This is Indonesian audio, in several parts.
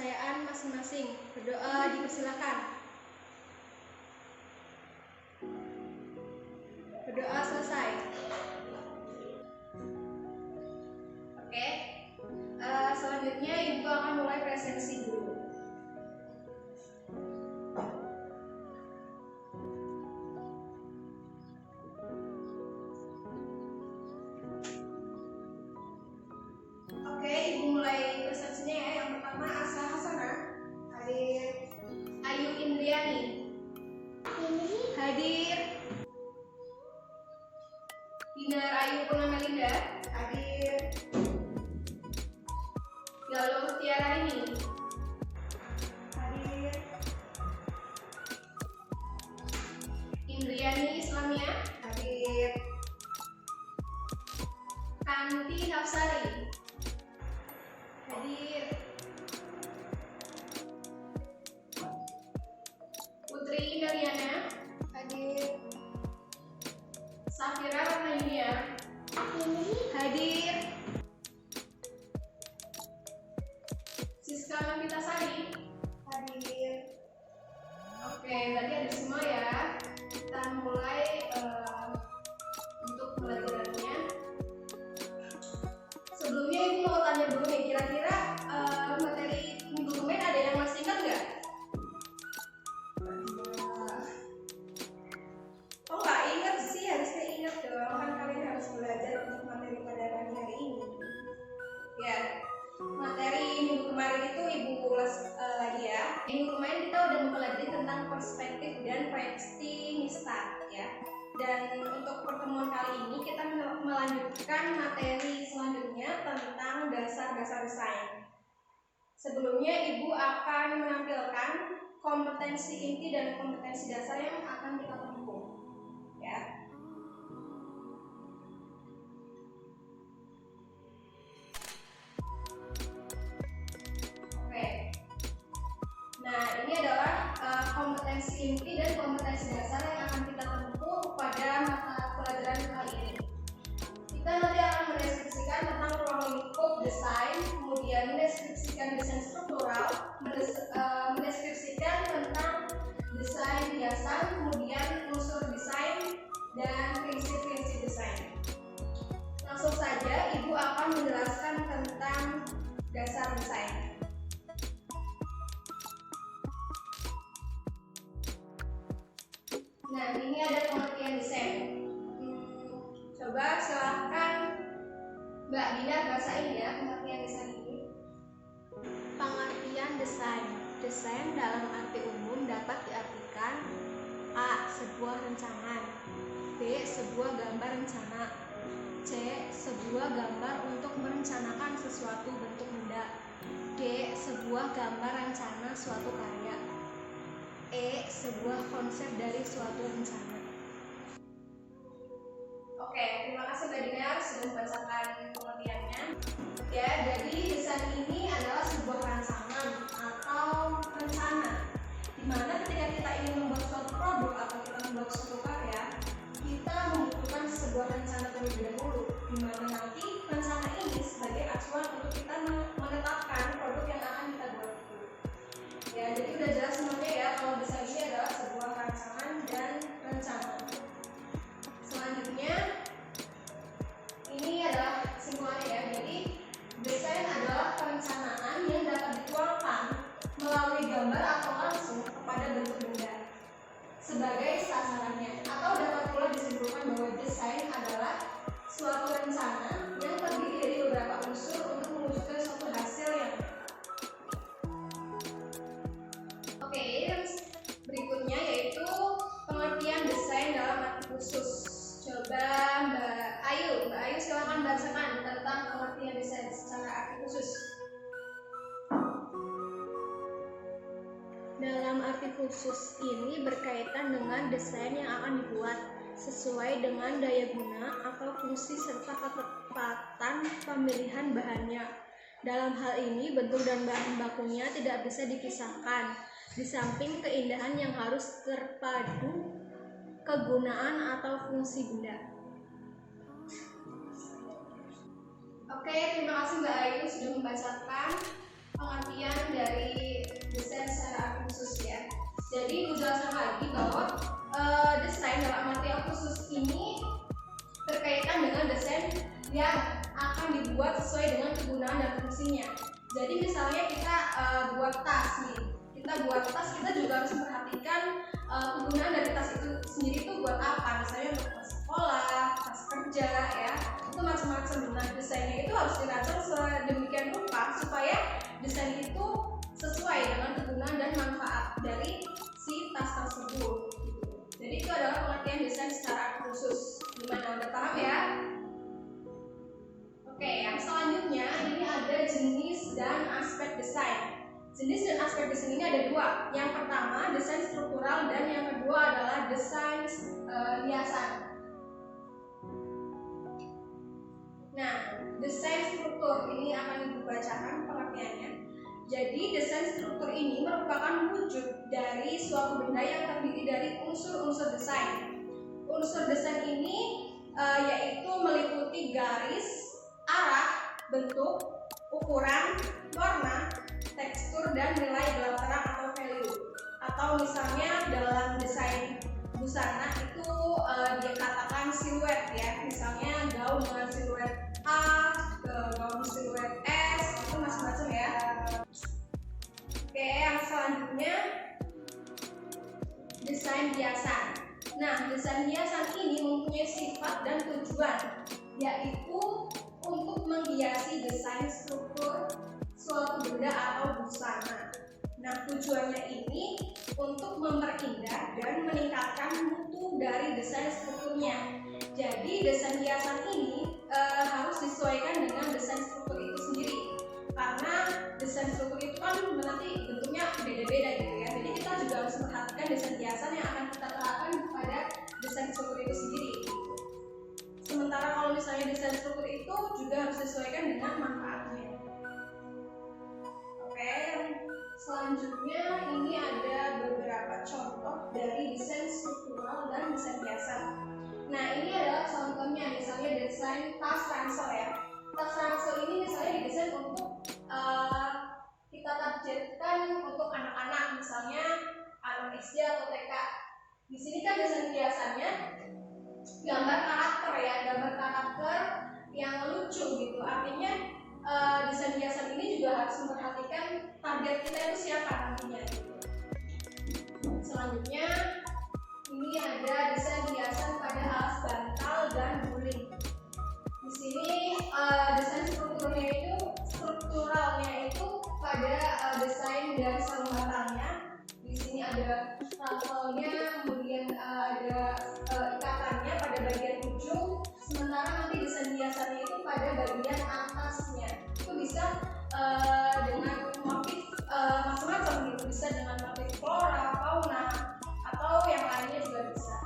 kepercayaan masing-masing. Berdoa dipersilakan. Berdoa selesai. Oke. Selanjutnya Ibu akan mulai presensi dulu. Oke, Ibu mulai presensinya ya. Yang pertama Asa Hasana, hadir. Ayu Indriani, hadir. Dinar Ayu Purnamelinda, hadir. Galuh Tiararini, hadir. Indriani Islamia, hadir. Kanti Hafsari, hadir. Putri Indriana, hadir. Safira Rahmania, hadir. Siska Novitasari, hadir. Oke, berarti ada semua ya. Kita mulai untuk pelajarannya. Sebelumnya Ibu mau tanya dulu nih, kira-kira materi minggu kemarin ada yang masih ingat nggak? Oh nggak ingat sih, harusnya ingat dong, kan kalian harus belajar untuk materi pada pagi hari ini. Ya, materi minggu kemarin itu Ibu ulas lagi ya. Minggu kemarin kita udah mempelajari tentang perspektif dan proyeksi mistar ya. Dan untuk pertemuan kali ini kita melanjutkan materi selanjutnya tentang dasar-dasar desain. Sebelumnya Ibu akan menampilkan kompetensi inti dan kompetensi dasar yang akan kita tempuh ya. Oke. Nah, ini adalah kompetensi inti dan kompetensi dasar yang akan kita tempuh pada mata pelajaran kali ini. Kita nanti akan mendeskripsikan tentang ruang lingkup desain, kemudian mendeskripsikan desain struktural, mendeskripsikan tentang desain hiasan, kemudian unsur desain dan prinsip-prinsip desain. Langsung saja Ibu akan menjelaskan tentang dasar desain. Nah, ini ada pengertian desain. Coba silahkan Mbak Dina bahasain ya pengertian desain ini. Pengertian desain. Desain dalam arti umum dapat diartikan A. Sebuah rancangan, B. Sebuah gambar rencana, C. Sebuah gambar untuk merencanakan sesuatu bentuk benda, D. Sebuah gambar rencana suatu karya, E. Sebuah konsep dari suatu rencana. Oke, terima kasih Mbak Dinar sudah membacakan pengertiannya. Ya, jadi desain ini adalah sebuah rancangan atau rencana, di mana ketika kita ingin membuat suatu produk atau kita membuat suatu karya, kita membutuhkan sebuah rencana terlebih dahulu, di mana nanti rencana ini sebagai acuan untuk kita menetapkan produk yang akan kita buat itu. Ya, jadi udah jelas semuanya ya kalau desain ini adalah sebuah rancangan dan rencana. Selanjutnya ini adalah kesimpulannya ya. Jadi desain adalah perencanaan yang dapat dituangkan melalui gambar atau langsung kepada bentuk benda sebagai sasarannya, atau dapat pula disimpulkan bahwa desain adalah suatu rencana yang terdiri dari beberapa unsur untuk mewujudkan suatu hasil yang oke. Berikutnya yaitu pengertian desain dalam arti khusus. Coba Mbak Ayu silakan bahasakan tentang pengertian desain secara arti khusus. Dalam arti khusus ini berkaitan dengan desain yang akan dibuat sesuai dengan daya guna atau fungsi serta ketepatan pemilihan bahannya. Dalam hal ini bentuk dan bahan bakunya tidak bisa dipisahkan. Di samping keindahan yang harus terpadu kegunaan atau fungsi benda. Oke, terima kasih Mbak Ayu sudah membacakan pengertian dari desain secara arti khusus ya. Jadi dijelaskan lagi bahwa desain dalam arti khusus ini berkaitan dengan desain yang akan dibuat sesuai dengan kegunaan dan fungsinya. Jadi misalnya kita buat tas nih, kita juga harus memperhatikan kegunaan dari tas itu sendiri itu buat apa. Misalnya untuk tas sekolah, tas kerja ya, itu macam-macam. Nah desainnya itu harus dirancang sedemikian rupa supaya desain itu sesuai dengan kegunaan dan manfaat dari si tas tersebut. Jadi itu adalah pengertian desain secara khusus. Gimana, udah paham ya? Oke, yang selanjutnya ini ada jenis dan aspek desain. Jenis dan aspek desain ini ada dua. Yang pertama desain struktural dan yang kedua adalah desain hiasan. Nah, desain struktur ini akan dibacakan pengertiannya. Jadi desain struktur ini merupakan wujud dari suatu benda yang terdiri dari unsur-unsur desain. Unsur desain ini yaitu meliputi garis, arah, bentuk, ukuran, warna, tekstur, dan nilai gelar terang atau value. Atau misalnya dalam desain busana itu dikatakan siluet ya. Misalnya gaun dengan siluet A, gaun siluet S, itu macam-macam ya. Oke, yang selanjutnya desain hiasan. Nah, desain hiasan ini mempunyai sifat dan tujuan, yaitu untuk menghiasi desain struktur suatu benda atau busana. Nah, tujuannya ini untuk memperindah dan meningkatkan mutu dari desain strukturnya. Jadi, desain hiasan ini harus disesuaikan dengan desain struktur itu sendiri. Karena desain struktur itu kan nanti bentuknya beda-beda gitu ya. Jadi kita juga harus memperhatikan desain hiasan yang akan kita terapkan pada desain struktur itu sendiri. Sementara kalau misalnya desain struktur itu juga harus disesuaikan dengan manfaatnya. Oke, selanjutnya ini ada beberapa contoh dari desain struktural dan desain hiasan. Nah, ini adalah contohnya, misalnya desain tas ransel ya. Tas ransel ini misalnya didesain untuk kita targetkan untuk anak-anak, misalnya anak SD atau TK. Di sini kan desain hiasannya gambar karakter ya, gambar karakter yang lucu gitu. Artinya desain hiasan ini juga harus memperhatikan target kita itu siapa nantinya. Selanjutnya ini ada desain hiasan pada alas bantal dan guling. Di sini desain strukturalnya itu pada desain dari sarung bantalnya. Di sini ada ranselnya, kemudian ada ikatannya pada bagian ujung. Sementara nanti desain hiasannya itu pada bagian atasnya. Itu bisa dengan motif macam-macam gitu. Bisa dengan motif flora, fauna, atau yang lainnya juga bisa.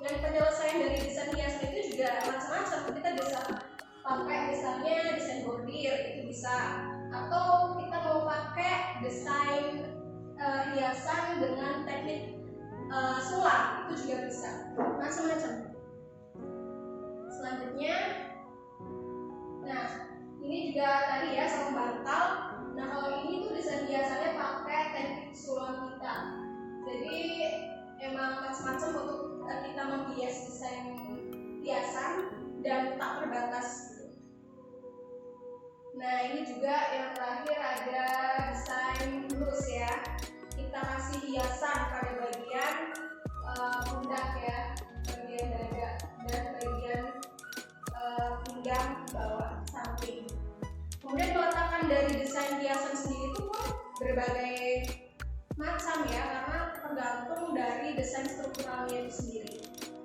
Dan penyelesaian dari desain hiasan itu juga macam-macam. Kita bisa pakai misalnya desain bordir, itu bisa. Atau kita mau pakai desain hiasan dengan teknik sulap, itu juga bisa. Macam-macam. Selanjutnya, nah ini juga tadi ya sarung bantal. Nah kalau ini tuh desain hiasannya pakai teknik sulam kita. Jadi emang macam-macam untuk kita menghias desain hiasan dan tak terbatas. Nah ini juga yang terakhir ada desain blus ya. Kita kasih hiasan pada bagian pundak ya, bagian dada dan bagian pinggang bawah samping. Kemudian peletakan dari desain hiasan sendiri itu pun berbagai macam ya, karena tergantung dari desain strukturalnya itu sendiri.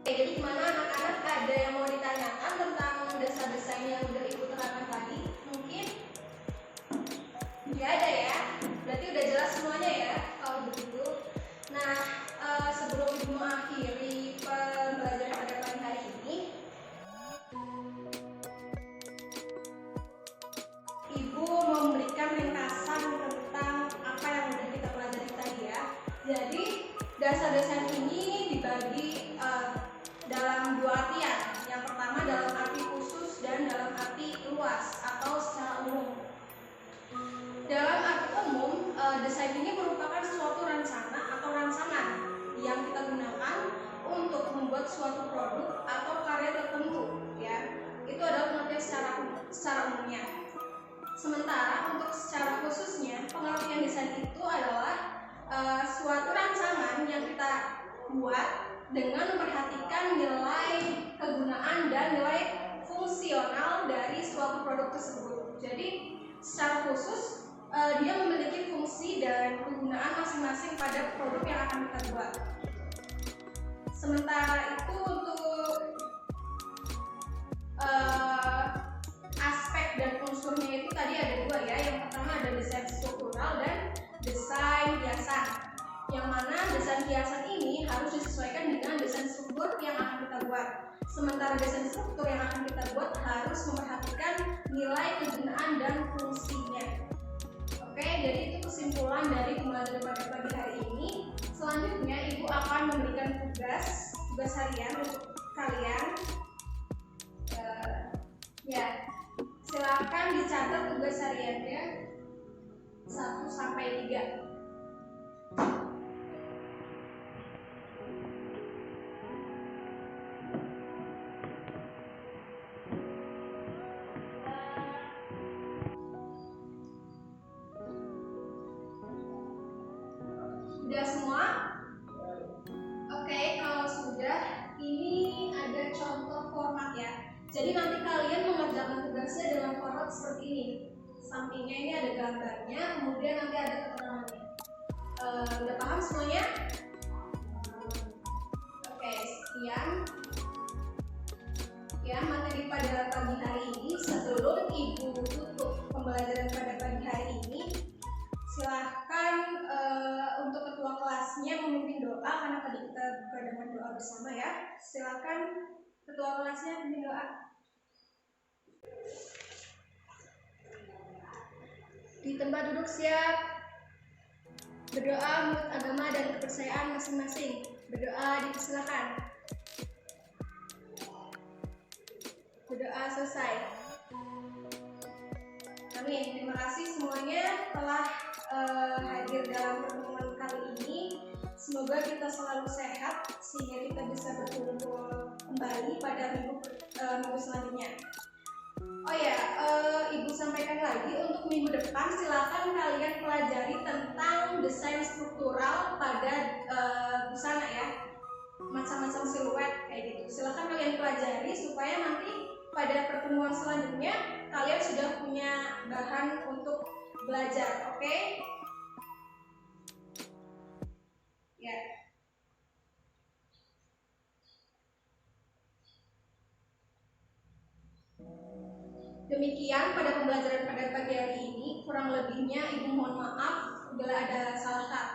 Oke, jadi gimana anak-anak, ada yang mau ditanyakan tentang desain-desain yang udah ibu terangkan tadi? Mungkin nggak ada ya, berarti udah jelas semuanya ya kalau begitu. Nah sebelum ibu mengakhiri pembelajaran pada pagi hari ini, ibu memberikan ringkasan tentang apa yang udah kita pelajari tadi ya. Jadi dasar desain ini dibagi dalam dua artian. Yang pertama dalam arti khusus dan dalam arti luas atau secara umum. Dalam arti buat dengan memperhatikan nilai kegunaan dan nilai fungsional dari suatu produk tersebut. Jadi secara khusus dia memiliki fungsi dan kegunaan masing-masing pada produk yang akan kita buat. Sementara itu untuk aspek dan unsurnya itu tadi ada dua ya. Yang pertama ada desain struktural dan desain hiasan. Yang mana desain hiasan ini harus disesuaikan dengan desain struktur yang akan kita buat. Sementara desain struktur yang akan kita buat harus memperhatikan nilai kegunaan dan fungsinya. Oke, jadi itu kesimpulan dari pembelajaran pada pagi hari ini. Selanjutnya Ibu akan memberikan tugas harian untuk kalian. Ya, silakan dicatat tugas hariannya 1 sampai 3. Sudah semua? Oke, kalau sudah, ini ada contoh format ya. Jadi nanti kalian mengerjakan tugasnya dengan format seperti ini. Sampingnya ini ada gambarnya, kemudian nanti ada keterangannya. Udah paham semuanya? Oke, sekian. Ya, materi pada pagi hari ini. Sebelum Ibu tutup pembelajaran pada pagi hari ini, silahkan untuk ketua kelasnya memimpin doa, karena tadi kita buka dengan doa bersama ya. Silahkan ketua kelasnya memimpin doa. Di tempat duduk siap. Berdoa menurut agama dan kepercayaan masing-masing. Berdoa dipersilakan. Berdoa selesai. Amin. Terima kasih semuanya telah hadir dalam pertemuan kali ini. Semoga kita selalu sehat sehingga kita bisa berkumpul kembali pada minggu selanjutnya. Oh ya, Ibu sampaikan lagi untuk minggu depan silakan kalian pelajari tentang desain struktural pada busana ya, macam-macam siluet kayak gitu. Silakan kalian pelajari supaya nanti pada pertemuan selanjutnya kalian sudah punya bahan untuk belajar, oke? Ya. Demikian pada pembelajaran pada pagi hari ini. Kurang lebihnya Ibu mohon maaf bila ada salah kata.